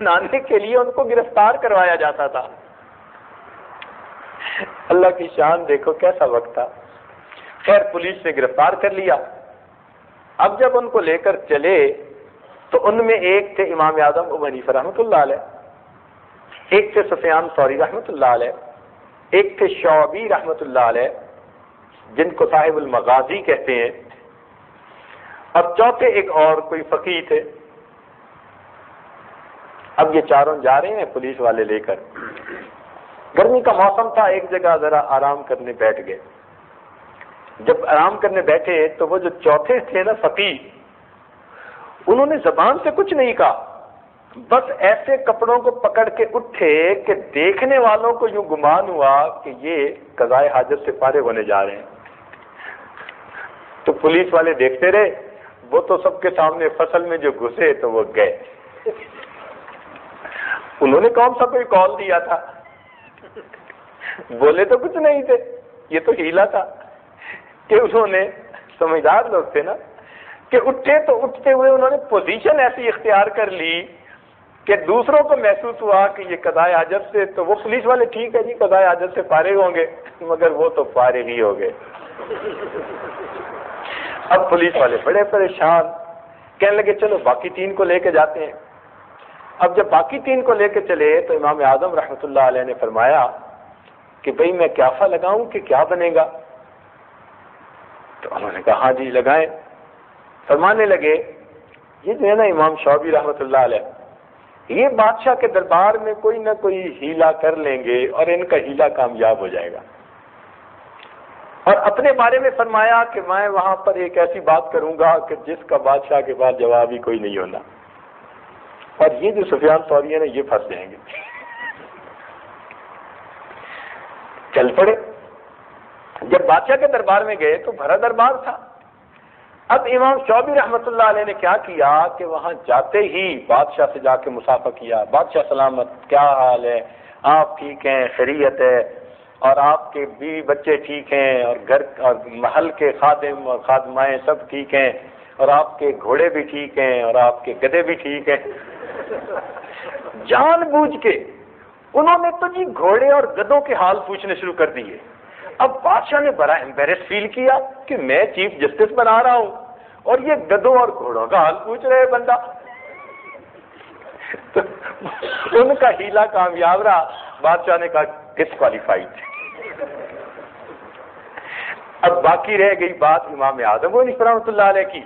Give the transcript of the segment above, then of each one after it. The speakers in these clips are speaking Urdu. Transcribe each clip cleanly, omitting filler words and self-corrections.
بنانے کے لیے ان کو گرفتار کروایا جاتا تھا۔ اللہ کی شان دیکھو کیسا وقت تھا۔ خیر پولیس نے گرفتار کر لیا۔ اب جب ان کو لے کر چلے تو ان میں ایک تھے امام اعظم ابو حنیفہ رحمۃ اللہ علیہ، ایک تھے سفیان ثوری رحمۃ اللہ علیہ، ایک تھے شعبی رحمۃ اللہ علیہ جن کو صاحب المغازی کہتے ہیں، اور چوتھے ایک اور کوئی فقیہ تھے۔ اب یہ چاروں جا رہے ہیں پولیس والے لے کر، گرمی کا موسم تھا، ایک جگہ ذرا آرام کرنے بیٹھ گئے۔ جب آرام کرنے بیٹھے تو وہ جو چوتھے تھے نا فقیہ، انہوں نے زبان سے کچھ نہیں کہا، بس ایسے کپڑوں کو پکڑ کے اٹھے کہ دیکھنے والوں کو یوں گمان ہوا کہ یہ قضائے حاجت سے فارغ ہونے جا رہے ہیں۔ تو پولیس والے دیکھتے رہے، وہ تو سب کے سامنے فصل میں جو گھسے تو وہ گئے۔ انہوں نے کون سا کوئی کال دیا تھا، بولے تو کچھ نہیں تھے، یہ تو ہیلا تھا کہ انہوں نے، سمجھدار لوگ تھے نا، کہ اٹھے تو اٹھتے ہوئے انہوں نے پوزیشن ایسی اختیار کر لی کہ دوسروں کو محسوس ہوا کہ یہ قضائے حاجت سے، تو وہ پولیس والے ٹھیک ہے جی قضائے حاجت سے فارغ ہوں گے، مگر وہ تو فارغ ہی ہو گئے۔ اب پولیس والے بڑے پریشان، کہنے لگے چلو باقی تین کو لے کے جاتے ہیں۔ اب جب باقی تین کو لے کے چلے تو امام اعظم رحمۃ اللہ علیہ نے فرمایا کہ بھئی میں قیافہ لگاؤں کہ کیا بنے گا؟ تو انہوں نے کہا ہاں جی لگائیں۔ فرمانے لگے یہ جو ہے نا امام شعبی رحمۃ اللہ علیہ، یہ بادشاہ کے دربار میں کوئی نہ کوئی ہیلا کر لیں گے اور ان کا ہیلا کامیاب ہو جائے گا۔ اور اپنے بارے میں فرمایا کہ میں وہاں پر ایک ایسی بات کروں گا کہ جس کا بادشاہ کے پاس جواب ہی کوئی نہیں ہونا، اور یہ جو سفیان ثوری ہے نا یہ پھنس جائیں گے۔ چل پڑے۔ جب بادشاہ کے دربار میں گئے تو بھرا دربار تھا۔ اب امام شعبی رحمۃ اللہ علیہ نے کیا کیا کہ وہاں جاتے ہی بادشاہ سے جا کے مصافحہ کیا، بادشاہ سلامت، کیا حال ہے، آپ ٹھیک ہیں، خیریت ہے، اور آپ کے بیوی بچے ٹھیک ہیں، اور گھر اور محل کے خادم اور خادمائیں سب ٹھیک ہیں، اور آپ کے گھوڑے بھی ٹھیک ہیں، اور آپ کے گدھے بھی ٹھیک ہیں۔ جان بوجھ کے انہوں نے تو جی گھوڑے اور گدھوں کے حال پوچھنے شروع کر دیے۔ اب بادشاہ نے بڑا امبیرس فیل کیا کہ میں چیف جسٹس بنا رہا ہوں اور یہ گدھوں اور گھوڑوں کا حال پوچھ رہے بندہ۔ تو ان کا ہیلا کامیاب رہا، بادشاہ نے کہا ڈسکوالیفائڈ۔ اب باقی رہ گئی بات امام اعظم ابو حنیفہ رحمۃ اللہ علیہ کی۔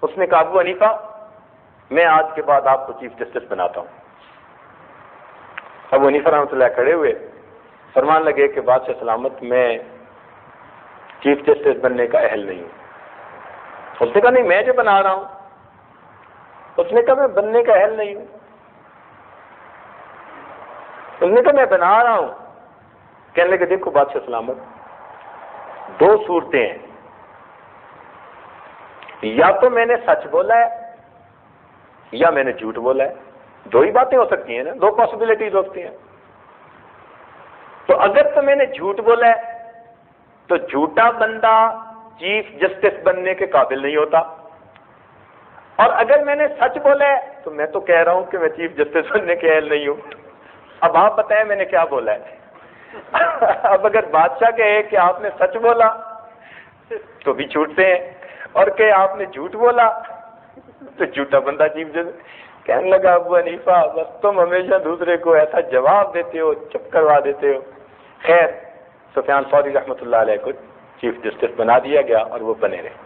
اس نے کہا ابو حنیفہ میں آج کے بعد آپ کو چیف جسٹس بناتا ہوں۔ ابو حنیفہ رحمۃ اللہ کھڑے ہوئے، فرمان لگے کہ بادشاہ سلامت میں چیف جسٹس بننے کا اہل نہیں ہوں۔ اس نے کہا نہیں میں جو بنا رہا ہوں۔ اس نے کہا میں بننے کا اہل نہیں ہوں۔ اس نے کہا میں بنا رہا ہوں۔ کہنے لگے دیکھو بادشاہ سلامت، دو صورتیں ہیں، یا تو میں نے سچ بولا ہے یا میں نے جھوٹ بولا ہے، دو ہی باتیں ہو سکتی ہیں نا، دو پاسبلٹیز ہوتی ہیں۔ تو اگر تو میں نے جھوٹ بولا ہے تو جھوٹا بندہ چیف جسٹس بننے کے قابل نہیں ہوتا، اور اگر میں نے سچ بولا ہے تو میں تو کہہ رہا ہوں کہ میں چیف جسٹس بننے کے اہل نہیں ہوں۔ اب آپ بتائیں میں نے کیا بولا ہے؟ اب اگر بادشاہ کہے کہ آپ نے سچ بولا تو بھی چھوٹتے ہیں، اور کہ آپ نے جھوٹ بولا تو جھوٹا بندہ چیف جسٹس۔ کہنے لگا ابو حنیفہ بس تم ہمیشہ دوسرے کو ایسا جواب دیتے ہو، چپ کروا دیتے ہو۔ خیر سفیان ثوری رحمۃ اللہ علیہ کو چیف جسٹس بنا دیا گیا اور وہ بنے رہے۔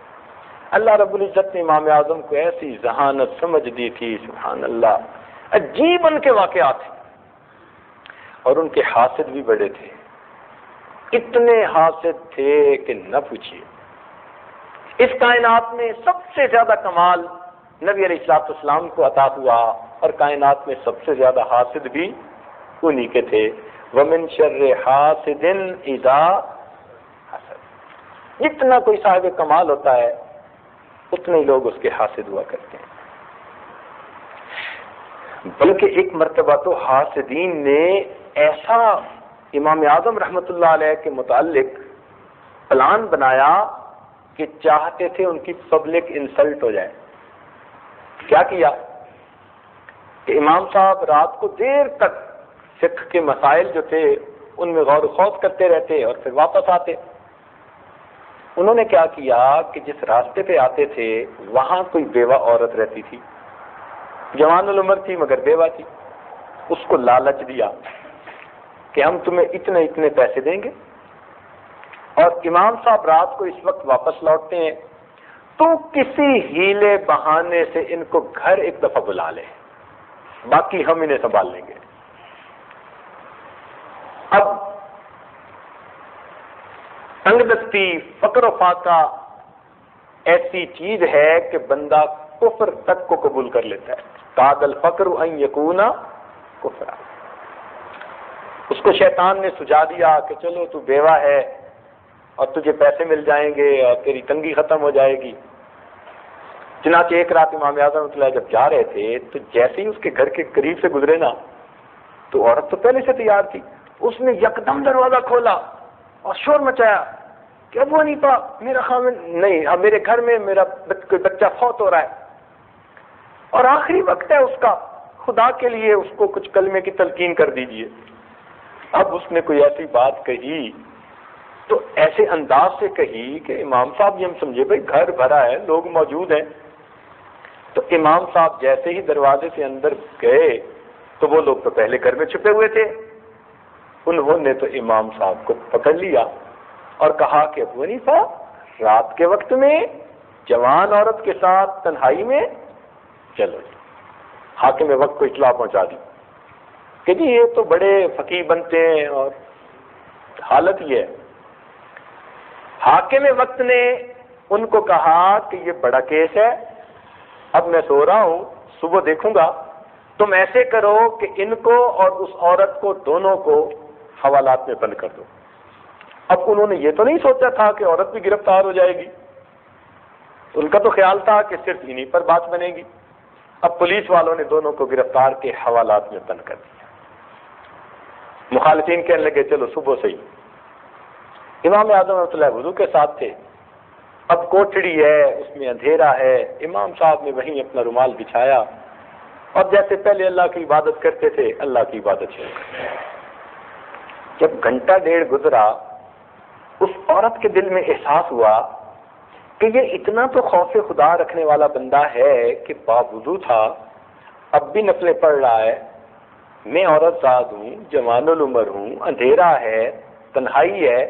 اللہ رب العزت نے امام اعظم کو ایسی ذہانت سمجھ دی تھی، سبحان اللہ، عجیب ان کے واقعات تھے، اور ان کے حاسد بھی بڑے تھے، اتنے حاسد تھے کہ نہ پوچھیے۔ اس کائنات میں سب سے زیادہ کمال نبی علیہ الصلوۃ والسلام کو عطا ہوا، اور کائنات میں سب سے زیادہ حاسد بھی انہی کے تھے۔ وَمِن شَرِّ حَاسِدٍ إِذَا حَسَدَ، جتنا کوئی صاحب کمال ہوتا ہے اتنے ہی لوگ اس کے حاسد ہوا کرتے ہیں۔ بلکہ ایک مرتبہ تو حاسدین نے ایسا امام اعظم رحمۃ اللہ علیہ کے متعلق پلان بنایا کہ چاہتے تھے ان کی پبلک انسلٹ ہو جائے۔ کیا کیا؟ کہ امام صاحب رات کو دیر تک فقہ کے مسائل جو تھے ان میں غور و خوض کرتے رہتے اور پھر واپس آتے۔ انہوں نے کیا کیا کہ جس راستے پہ آتے تھے وہاں کوئی بیوہ عورت رہتی تھی، جوان العمر تھی مگر بیوہ تھی، اس کو لالچ دیا کہ ہم تمہیں اتنے اتنے پیسے دیں گے، اور امام صاحب رات کو اس وقت واپس لوٹتے ہیں تو کسی ہیلے بہانے سے ان کو گھر ایک دفعہ بلا لیں، باقی ہم انہیں سنبھال لیں گے۔ اب تنگ دستی، فقر و فاقہ ایسی چیز ہے کہ بندہ کفر تک کو قبول کر لیتا ہے۔ کاد الفقر ان یکون کفرا۔ اس کو شیطان نے سجا دیا کہ چلو تو بیوہ ہے اور تجھے پیسے مل جائیں گے اور تیری تنگی ختم ہو جائے گی۔ چنانچہ ایک رات امام اعظم رحمۃ اللہ جب جا رہے تھے تو جیسے ہی اس کے گھر کے قریب سے گزرے نا تو عورت تو پہلے سے تیار تھی، اس نے یکدم دروازہ کھولا اور شور مچایا کہ ابو حنیفہ میرا خامن نہیں، اب میرے گھر میں میرا کوئی بچہ فوت ہو رہا ہے اور آخری وقت ہے اس کا، خدا کے لیے اس کو کچھ کلمے کی تلقین کر دیجئے۔ اب اس نے کوئی ایسی بات کہی تو ایسے انداز سے کہی کہ امام صاحب یہ ہم سمجھے بھائی گھر بھرا ہے، لوگ موجود ہیں۔ تو امام صاحب جیسے ہی دروازے سے اندر گئے تو وہ لوگ تو پہلے گھر میں چھپے ہوئے تھے، انہوں نے تو امام صاحب کو پکڑ لیا اور کہا کہ ابو حنیفہ رات کے وقت میں جوان عورت کے ساتھ تنہائی میں، چلو حاکم وقت کو اطلاع پہنچا دی کہ جی یہ تو بڑے فقیہ بنتے ہیں، اور حالت یہ ہے۔ حاکم وقت نے ان کو کہا کہ یہ بڑا کیس ہے، اب میں سو رہا ہوں، صبح دیکھوں گا، تم ایسے کرو کہ ان کو اور اس عورت کو دونوں کو حوالات میں بند کر دو۔ اب انہوں نے یہ تو نہیں سوچا تھا کہ عورت بھی گرفتار ہو جائے گی، ان کا تو خیال تھا کہ صرف انہی پر بات بنے گی۔ اب پولیس والوں نے دونوں کو گرفتار کے حوالات میں بند کر دیا۔ مخالفین کہنے لگے چلو صبح سے ہی۔ امام اعظم رحمۃ اللہ وضو کے ساتھ تھے، اب کوٹھڑی ہے، اس میں اندھیرا ہے، امام صاحب نے وہیں اپنا رومال بچھایا اور جیسے پہلے اللہ کی عبادت کرتے تھے اللہ کی عبادت شروع کر۔ جب گھنٹہ ڈیڑھ گزرا اس عورت کے دل میں احساس ہوا کہ یہ اتنا تو خوف خدا رکھنے والا بندہ ہے کہ باوضو تھا، اب بھی نفلیں پڑھ رہا ہے، میں عورت زاد ہوں، جوان العمر ہوں، اندھیرا ہے، تنہائی ہے،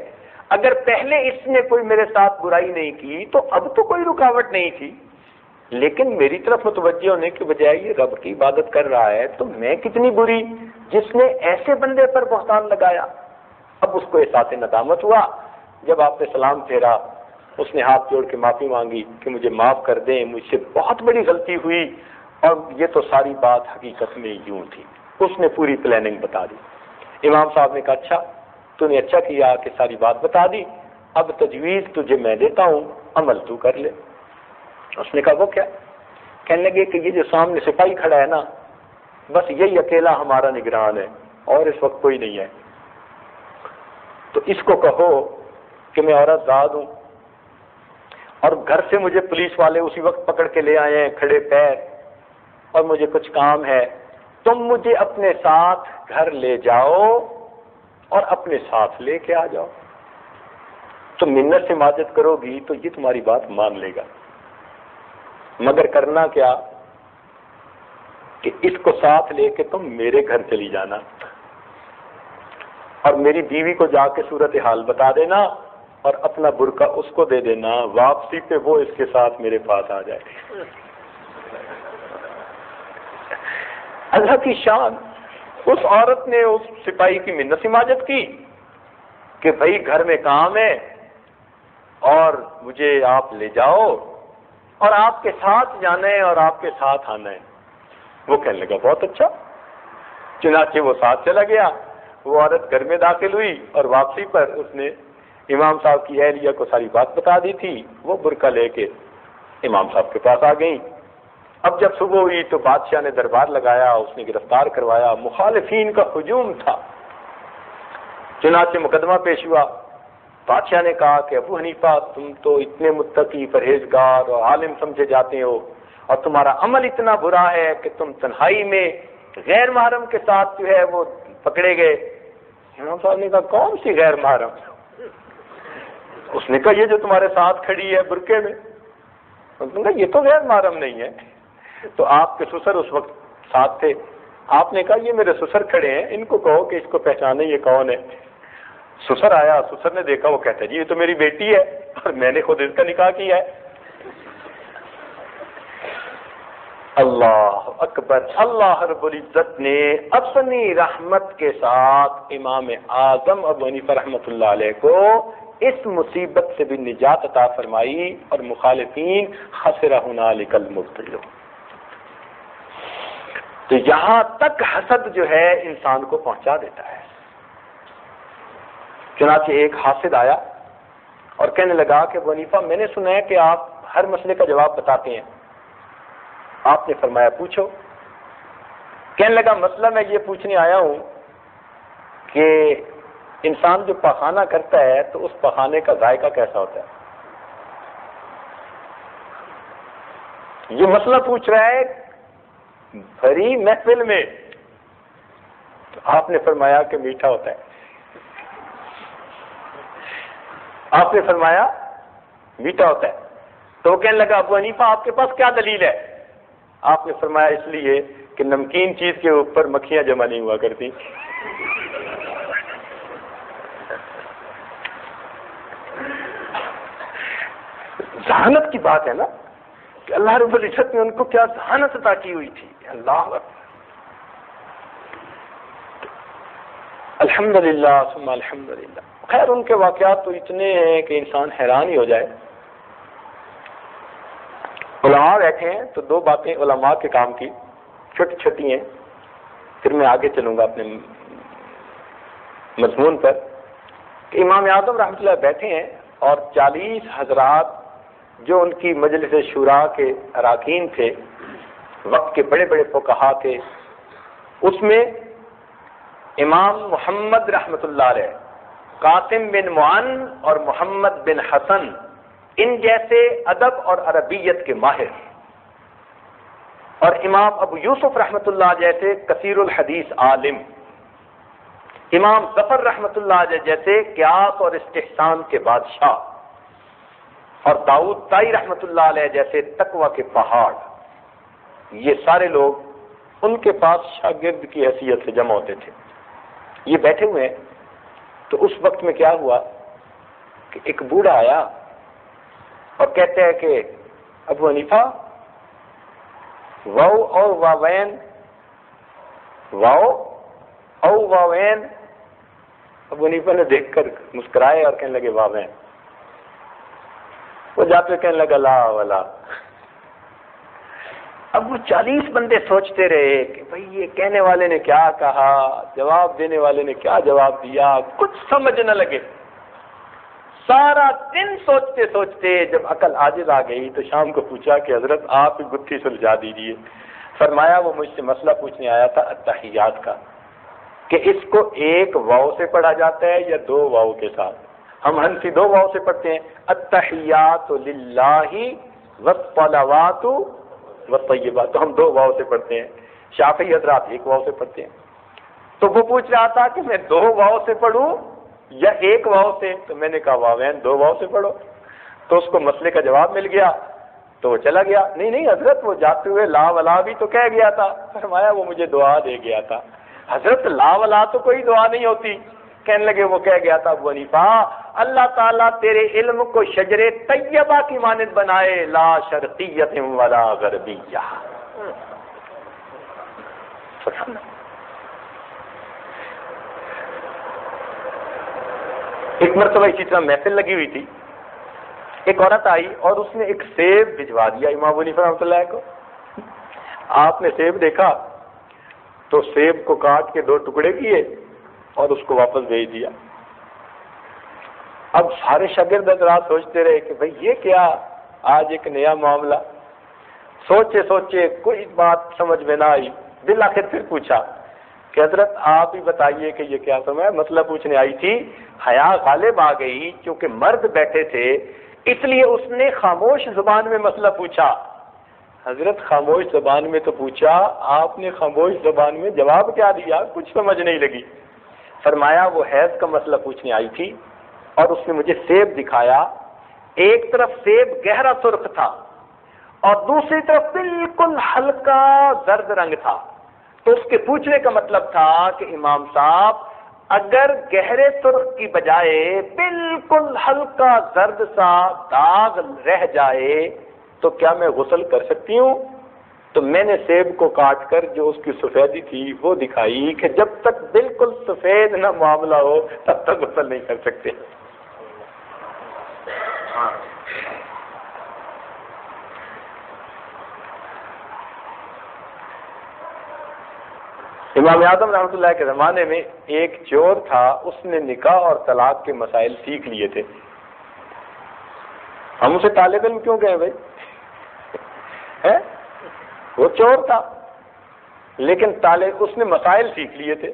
اگر پہلے اس نے کوئی میرے ساتھ برائی نہیں کی تو اب تو کوئی رکاوٹ نہیں تھی، لیکن میری طرف متوجہ ہونے کے بجائے یہ رب کی عبادت کر رہا ہے تو میں کتنی بری جس نے ایسے بندے پر بہتان لگایا۔ اب اس کو احساس ندامت ہوا۔ جب آپ نے سلام پھیرا اس نے ہاتھ جوڑ کے معافی مانگی کہ مجھے معاف کر دیں، مجھ سے بہت بڑی غلطی ہوئی، اور یہ تو ساری بات حقیقت میں یوں تھی۔ اس نے پوری پلاننگ بتا دی۔ امام صاحب نے کہا اچھا تو نے اچھا کیا کہ ساری بات بتا دی، اب تجویز تجھے میں دیتا ہوں، عمل تو کر لے۔ اس نے کہا وہ کیا؟ کہنے لگے کہ یہ جو سامنے سپاہی کھڑا ہے نا، بس یہی اکیلا ہمارا نگران ہے اور اس وقت کوئی نہیں ہے، تو اس کو کہو کہ میں عورت زاد ہوں اور گھر سے مجھے پولیس والے اسی وقت پکڑ کے لے آئے ہیں کھڑے پیر، اور مجھے کچھ کام ہے، تم مجھے اپنے ساتھ گھر لے جاؤ اور اپنے ساتھ لے کے آ جاؤ، تم منت سے ماجت کرو گی تو یہ تمہاری بات مان لے گا، مگر کرنا کیا کہ اس کو ساتھ لے کے تم میرے گھر چلی جانا اور میری بیوی کو جا کے صورتحال بتا دینا اور اپنا برقع اس کو دے دینا، واپسی پہ وہ اس کے ساتھ میرے پاس آ جائے۔ اللہ کی شان، اس عورت نے اس سپاہی کی منت سماجت کی کہ بھائی گھر میں کام ہے اور مجھے آپ لے جاؤ اور آپ کے ساتھ جانا ہے اور آپ کے ساتھ آنا ہے۔ وہ کہنے لگا بہت اچھا، چنانچہ وہ ساتھ چلا گیا۔ وہ عورت گھر میں داخل ہوئی اور واپسی پر اس نے امام صاحب کی اہلیہ کو ساری بات بتا دی تھی، وہ برقع لے کے امام صاحب کے پاس آ گئیں۔ اب جب صبح ہوئی تو بادشاہ نے دربار لگایا، اس نے گرفتار کروایا، مخالفین کا ہجوم تھا، چنانچہ مقدمہ پیش ہوا۔ بادشاہ نے کہا کہ ابو حنیفہ تم تو اتنے متقی پرہیزگار اور عالم سمجھے جاتے ہو، اور تمہارا عمل اتنا برا ہے کہ تم تنہائی میں غیر محرم کے ساتھ جو ہے وہ پکڑے گئے۔ امام صاحب نے کہا کون سی غیر محرم؟ اس نے کہا یہ جو تمہارے ساتھ کھڑی ہے برقعے میں۔ اس نے کہا یہ تو غیر محرم نہیں ہے۔ تو آپ کے سسر اس وقت ساتھ تھے، آپ نے کہا یہ میرے سسر کھڑے ہیں، ان کو کہو کہ اس کو پہچانے یہ کون ہے۔ سسر آیا، سسر نے دیکھا، وہ کہتا ہے جی یہ تو میری بیٹی ہے اور میں نے خود اس کا نکاح کیا ہے۔ اللہ اکبر، اللہ رب العزت نے اپنی رحمت کے ساتھ امام اعظم ابو حنیفہ رحمۃ اللہ علیہ کو اس مصیبت سے بھی نجات عطا فرمائی، اور مخالفین خسر ہنالک المبطلون۔ تو یہاں تک حسد جو ہے انسان کو پہنچا دیتا ہے۔ چنانچہ ایک حاسد آیا اور کہنے لگا کہ ابو حنیفہ میں نے سنا ہے کہ آپ ہر مسئلے کا جواب بتاتے ہیں۔ آپ نے فرمایا پوچھو۔ کہنے لگا مسئلہ میں یہ پوچھنے آیا ہوں کہ انسان جو پخانہ کرتا ہے تو اس پخانے کا ذائقہ کیسا ہوتا ہے؟ یہ مسئلہ پوچھ رہا ہے بھری محفل میں۔ تو آپ نے فرمایا کہ میٹھا ہوتا ہے۔ آپ نے فرمایا میٹھا ہوتا ہے۔ تو وہ کہنے لگا ابو حنیفہ آپ کے پاس کیا دلیل ہے؟ آپ نے فرمایا اس لیے کہ نمکین چیز کے اوپر مکھیاں جمع نہیں ہوا کرتی۔ ذہانت کی بات ہے نا کہ اللہ رب العزت نے ان کو کیا ذہانت عطا کی ہوئی تھی۔ اللہ الحمدللہ ثم الحمدللہ۔ خیر ان کے واقعات تو اتنے ہیں کہ انسان حیران ہی ہو جائے۔ علماء بیٹھے ہیں تو دو باتیں علماء کے کام کی چھوٹی چھوٹی ہیں، پھر میں آگے چلوں گا اپنے مضمون پر، کہ امام اعظم رحمۃ اللہ بیٹھے ہیں اور 40 حضرات جو ان کی مجلس شورا کے اراکین تھے، وقت کے بڑے بڑے فقہا تھے، اس میں امام محمد رحمۃ اللہ علیہ، قاسم بن معن اور محمد بن حسن، ان جیسے ادب اور عربیت کے ماہر، اور امام ابو یوسف رحمۃ اللہ جیسے کثیر الحدیث عالم، امام ظفر رحمۃ اللہ علیہ جیسے قیاس اور استحسان کے بادشاہ، اور داؤد طائی رحمۃ اللہ علیہ جیسے تقوی کے پہاڑ، یہ سارے لوگ ان کے پاس شاگرد کی حیثیت سے جمع ہوتے تھے۔ یہ بیٹھے ہوئے ہیں تو اس وقت میں کیا ہوا کہ ایک بوڑھا آیا اور کہتے ہیں کہ ابو حنیفہ واو اور واوین، واو او واوین۔ ابو حنیفہ نے دیکھ کر مسکرائے اور کہنے لگے واوین۔ وہ جاتے کہنے لگا لا ولا۔ اب وہ 40 بندے سوچتے رہے کہ بھئی یہ کہنے والے نے کیا کہا، جواب دینے والے نے کیا جواب دیا، کچھ سمجھ نہ لگے۔ سارا دن سوچتے سوچتے جب عقل عاجز آ گئی تو شام کو پوچھا کہ حضرت آپ ہی گتھی سلجھا دیجیے۔ فرمایا وہ مجھ سے مسئلہ پوچھنے آیا تھا التحیات کا، کہ اس کو ایک واو سے پڑھا جاتا ہے یا دو واو کے ساتھ۔ ہم حنفی دو واو سے پڑھتے ہیں، التحیات للہ والصلوات والطیبات، تو ہم دو واو سے پڑھتے ہیں۔ شافعی حضرات ایک واو سے پڑھتے ہیں۔ تو وہ پوچھ رہا تھا کہ میں دو واو سے پڑھوں یا ایک واو سے؟ تو میں نے کہا واوین دو واو سے پڑھو۔ تو اس کو مسئلے کا جواب مل گیا تو وہ چلا گیا۔ نہیں حضرت وہ جاتے ہوئے لا ولا بھی تو کہہ گیا تھا۔ فرمایا وہ مجھے دعا دے گیا تھا۔ حضرت لا ولا تو کوئی دعا نہیں ہوتی۔ کہنے لگے وہ کہہ گیا تھا ابو حنیفہ اللہ تعالیٰ تیرے علم کو شجر طیبہ کی مانند بنائے، لا شرقیت ولا غربیہ۔ ایک مرتبہ اسی طرح محفل لگی ہوئی تھی، ایک عورت آئی اور اس نے ایک سیب بھجوا دیا امام ابو حنیفہ رحمۃ اللہ کو۔ آپ نے سیب دیکھا تو سیب کو کاٹ کے دو ٹکڑے کیے اور اس کو واپس بھیج دیا۔ اب سارے شاگرد حضرات سوچتے رہے کہ بھئی یہ کیا، آج ایک نیا معاملہ۔ سوچے سوچے کوئی بات سمجھ میں نہ آئی، بالآخر پھر پوچھا کہ حضرت آپ ہی بتائیے کہ یہ کیا سمجھا۔ مسئلہ پوچھنے آئی تھی، حیا غالب آ گئی کیونکہ مرد بیٹھے تھے، اس لیے اس نے خاموش زبان میں مسئلہ پوچھا۔ حضرت خاموش زبان میں تو پوچھا، آپ نے خاموش زبان میں جواب کیا دیا؟ کچھ سمجھ نہیں لگی۔ فرمایا وہ حیض کا مسئلہ پوچھنے آئی تھی اور اس نے مجھے سیب دکھایا، ایک طرف سیب گہرا سرخ تھا اور دوسری طرف بالکل ہلکا زرد رنگ تھا۔ تو اس کے پوچھنے کا مطلب تھا کہ امام صاحب اگر گہرے سرخ کی بجائے بالکل ہلکا زرد سا داغ رہ جائے تو کیا میں غسل کر سکتی ہوں؟ تو میں نے سیب کو کاٹ کر جو اس کی سفیدی تھی وہ دکھائی کہ جب تک بالکل سفید نہ معاملہ ہو تب تک غسل نہیں کر سکتے۔ امام اعظم رحمۃ اللہ کے زمانے میں ایک چور تھا، اس نے نکاح اور طلاق کے مسائل سیکھ لیے تھے۔ ہم اسے طالب علم کیوں کہیں بھائی؟ وہ چور تھا لیکن اس نے مسائل سیکھ لیے تھے۔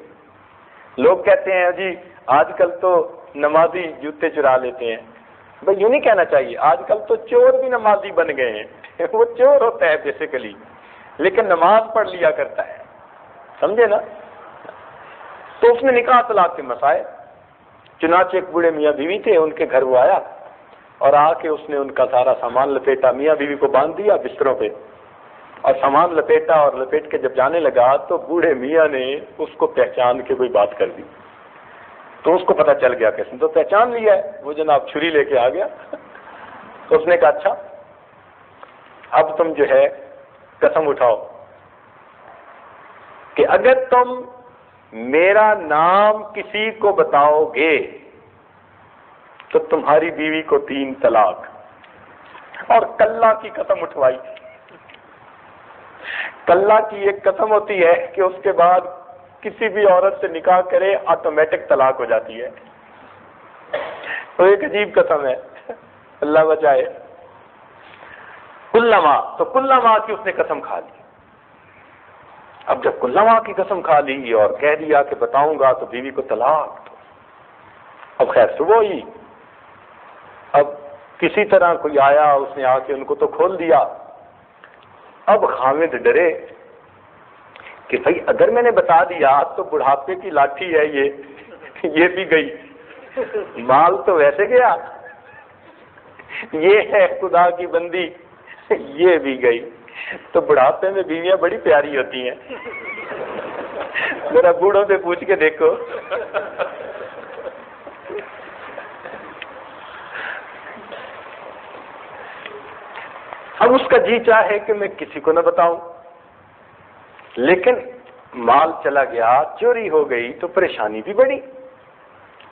لوگ کہتے ہیں جی آج کل تو نمازی جوتے چرا لیتے ہیں، بھائی یوں نہیں کہنا چاہیے، آج کل تو چور بھی نمازی بن گئے ہیں۔ وہ چور ہوتا ہے بیسیکلی لیکن نماز پڑھ لیا کرتا ہے، سمجھے نا؟ تو اس نے نکاح طلاق کے مسائل، چنانچہ ایک بوڑھے میاں بیوی تھے، ان کے گھر وہ آیا اور آ کے اس نے ان کا سارا سامان لپیٹا، میاں بیوی کو باندھ دیا بستروں پہ اور سامان لپیٹا، اور لپیٹ کے جب جانے لگا تو بوڑھے میاں نے اس کو پہچان کے کوئی بات کر دی۔ تو اس کو پتہ چل گیا کہ اس نے تو پہچان لیا ہے، وہ جناب چھری لے کے آ گیا۔ تو اس نے کہا اچھا اب تم جو ہے قسم اٹھاؤ کہ اگر تم میرا نام کسی کو بتاؤ گے تو تمہاری بیوی کو 3 طلاق، اور کلہ کی قسم اٹھوائی۔ کلہ کی ایک قسم ہوتی ہے کہ اس کے بعد کسی بھی عورت سے نکاح کرے آٹومیٹک طلاق ہو جاتی ہے، تو ایک عجیب قسم ہے، اللہ بچائے۔ کلما، تو کلما کی اس نے قسم کھا لی۔ اب جب کلما کی قسم کھا لی اور کہہ دیا کہ بتاؤں گا تو بیوی کو طلاق دو، اب خیر صبح ہوئی، اب کسی طرح کوئی آیا، اس نے آ کے ان کو تو کھول دیا۔ اب خامد ڈرے کہ بھئی اگر میں نے بتا دیا تو بڑھاپے کی لاٹھی ہے یہ بھی گئی، مال تو ویسے گیا، یہ ہے خدا کی بندی یہ بھی گئی۔ تو بڑھاپے میں بیویاں بڑی پیاری ہوتی ہیں، ذرا بوڑھوں سے پوچھ کے دیکھو۔ اب اس کا جی چاہے کہ میں کسی کو نہ بتاؤں، لیکن مال چلا گیا، چوری ہو گئی تو پریشانی بھی بڑی۔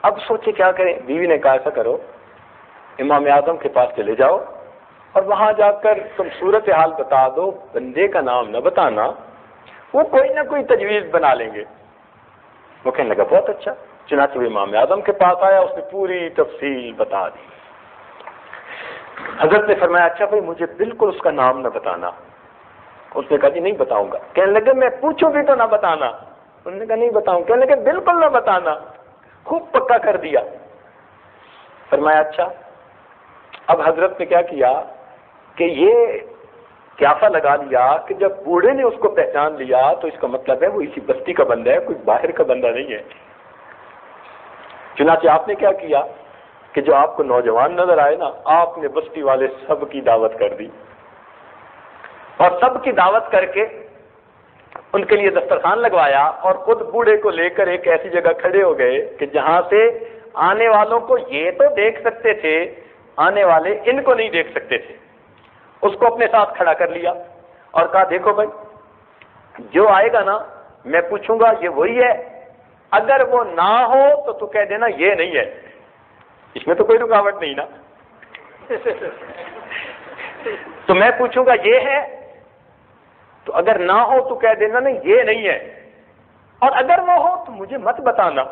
اب سوچے کیا کریں؟ بیوی نے کہا ایسا کرو، امام اعظم کے پاس چلے جاؤ اور وہاں جا کر تم صورتحال بتا دو، بندے کا نام نہ بتانا، وہ کوئی نہ کوئی تجویز بنا لیں گے۔ وہ کہنے لگا بہت اچھا۔ چنانچہ وہ امام اعظم کے پاس آیا، اس نے پوری تفصیل بتا دی۔ حضرت نے فرمایا اچھا بھائی مجھے بالکل اس کا نام نہ بتانا۔ اس نے کہا جی نہیں بتاؤں گا۔ کہنے لگے میں پوچھوں بھی تو نہ بتانا۔ انہوں نے کہا نہیں بتاؤں۔ کہنے لگے بالکل نہ بتانا۔ خوب پکا کر دیا۔ فرمایا اچھا۔ اب حضرت نے کیا کیا کہ یہ قیافہ لگا لیا کہ جب بوڑھے نے اس کو پہچان لیا تو اس کا مطلب ہے وہ اسی بستی کا بندہ ہے، کوئی باہر کا بندہ نہیں ہے۔ چنانچہ آپ نے کیا کیا کہ جو آپ کو نوجوان نظر آئے نا، آپ نے بستی والے سب کی دعوت کر دی، اور سب کی دعوت کر کے ان کے لیے دسترخوان لگوایا، اور خود بوڑھے کو لے کر ایک ایسی جگہ کھڑے ہو گئے کہ جہاں سے آنے والوں کو یہ تو دیکھ سکتے تھے، آنے والے ان کو نہیں دیکھ سکتے تھے۔ اس کو اپنے ساتھ کھڑا کر لیا اور کہا دیکھو بھائی جو آئے گا نا میں پوچھوں گا یہ وہی ہے، اگر وہ نہ ہو تو تو کہہ دینا یہ نہیں ہے، اس میں تو کوئی رکاوٹ نہیں نا۔ تو میں پوچھوں گا یہ ہے، تو اگر نہ ہو تو کہہ دینا نہیں یہ نہیں ہے، اور اگر وہ ہو تو مجھے مت بتانا۔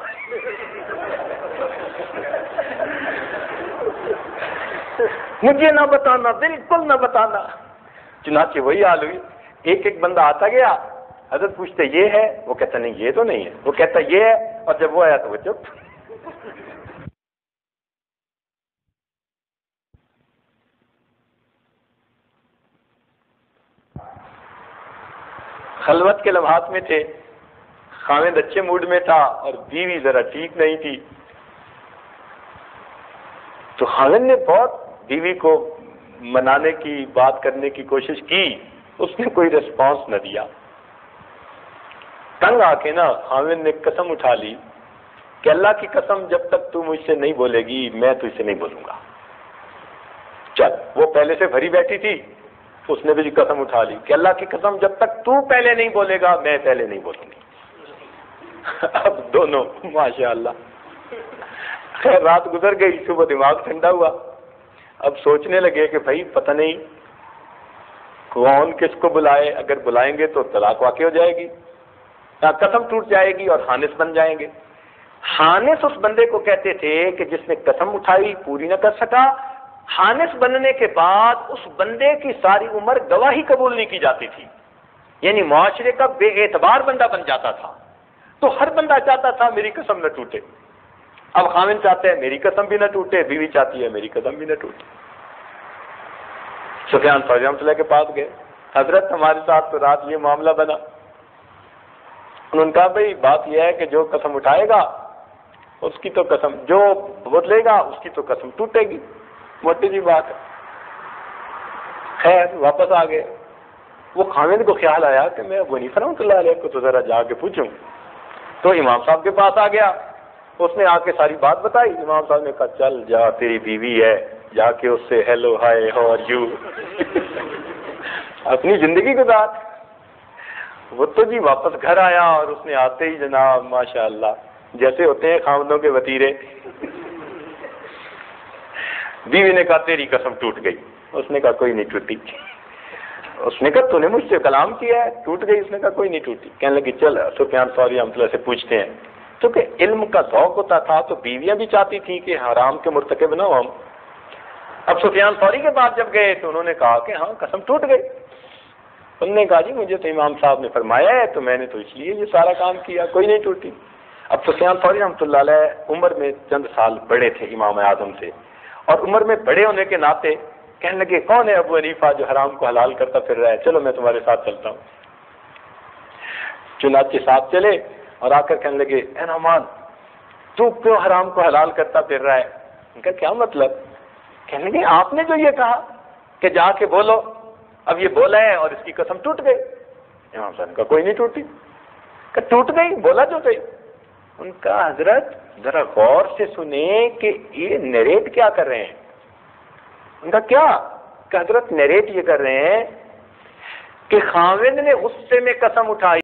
مجھے نہ بتانا، بالکل نہ بتانا۔ چنانچہ وہی حال ہوئی، ایک ایک بندہ آتا گیا، حضرت پوچھتے یہ ہے، وہ کہتا نہیں یہ تو نہیں ہے، وہ کہتا یہ ہے، اور جب وہ آیا تو وہ چپ۔ خلوت کے لمحات میں تھے، خاوند اچھے موڈ میں تھا اور بیوی ذرا ٹھیک نہیں تھی، تو خاوند نے بہت بیوی کو منانے کی، بات کرنے کی کوشش کی، اس نے کوئی ریسپانس نہ دیا۔ تنگ آ کے نا خاوند نے قسم اٹھا لی کہ اللہ کی قسم جب تک تو مجھ سے نہیں بولے گی میں تجھ سے نہیں بولوں گا۔ چل، وہ پہلے سے بھری بیٹھی تھی، اس نے بھی قسم اٹھا لی کہ اللہ کی قسم جب تک تو پہلے نہیں بولے گا میں پہلے نہیں بولوں گی۔ اب دونوں ماشاءاللہ، خیر رات گزر گئی، صبح دماغ ٹھنڈا ہوا، اب سوچنے لگے کہ بھائی پتہ نہیں کون کس کو بلائے، اگر بلائیں گے تو طلاق واقع ہو جائے گی، قسم ٹوٹ جائے گی اور حانث بن جائیں گے۔ حانث اس بندے کو کہتے تھے کہ جس نے قسم اٹھائی پوری نہ کر سکا، حانث بننے کے بعد اس بندے کی ساری عمر گواہی قبول نہیں کی جاتی تھی، یعنی معاشرے کا بے اعتبار بندہ بن جاتا تھا۔ تو ہر بندہ چاہتا تھا میری قسم نہ ٹوٹے۔ اب خاوند چاہتے ہیں میری قسم بھی نہ ٹوٹے، بیوی چاہتی ہے میری قسم بھی نہ ٹوٹے۔ سفیان ثوری رحمۃ اللہ کے پاس گئے، حضرت ہمارے ساتھ تو رات یہ معاملہ بنا۔ انہوں نے کہا بھائی بات یہ ہے کہ جو قسم اٹھائے گا اس کی تو قسم، جو بدلے گا اس کی تو قسم ٹوٹے گی، موٹی سی بات ہے۔ خیر واپس آ گئے، وہ خاوند کو خیال آیا کہ میں ابو حنیفہ رحمۃ اللہ علیہ کو تو ذرا جا کے پوچھوں، تو امام صاحب کے پاس آ گیا، اس نے آ کے ساری بات بتائی۔ امام صاحب نے کہا چل جا، تیری بیوی ہے، جا کے اس سے hello hi how are you اپنی زندگی گزار۔ وہ تو جی واپس گھر آیا اور اس نے آتے ہی جناب ماشاءاللہ جیسے ہوتے ہیں خاوندوں کے وتیرے، بیوی نے کہا تیری قسم ٹوٹ گئی، اس نے کہا کوئی نہیں ٹوٹی۔ اس نے کہا تو نے مجھ سے کلام کیا ہے، ٹوٹ گئی؟ اس نے کہا کوئی نہیں ٹوٹی۔ کہنے لگی چل سفیان ثوری رحمۃ اللہ سے پوچھتے ہیں، کیونکہ علم کا ذوق ہوتا تھا تو بیویاں بھی چاہتی تھیں کہ حرام کے مرتکب نہ ہو ہم۔ اب سفیان ثوری کے پاس جب گئے تو انہوں نے کہا کہ ہاں قسم ٹوٹ گئی۔ انہوں نے کہا جی مجھے تو امام صاحب نے فرمایا ہے تو میں نے تو اس لیے یہ سارا کام کیا، کوئی نہیں ٹوٹی۔ اب سفیان ثوری رحمۃ اللہ علیہ عمر میں چند سال بڑے تھے امام اعظم سے، اور عمر میں بڑے ہونے کے ناطے کہنے لگے کون ہے ابو حنیفہ جو حرام کو حلال کرتا پھر رہا ہے، چلو میں تمہارے ساتھ چلتا ہوں۔ چنانچہ ساتھ چلے اور آ کر کہنے لگے اے نعمان تو کیوں حرام کو حلال کرتا پھر رہا ہے؟ ان کا کیا مطلب؟ کہنے لگے آپ نے جو یہ کہا کہ جا کے بولو، اب یہ بولا ہے اور اس کی قسم ٹوٹ گئی۔ امام صاحب کا کوئی نہیں ٹوٹی، کہ ٹوٹ گئی، بولا جو گئی۔ ان کا حضرت ذرا غور سے سنیں کہ یہ نیریٹ کیا کر رہے ہیں۔ ان کا کیا کہ حضرت نیریٹ یہ کر رہے ہیں کہ خاوند نے غصے میں قسم اٹھائی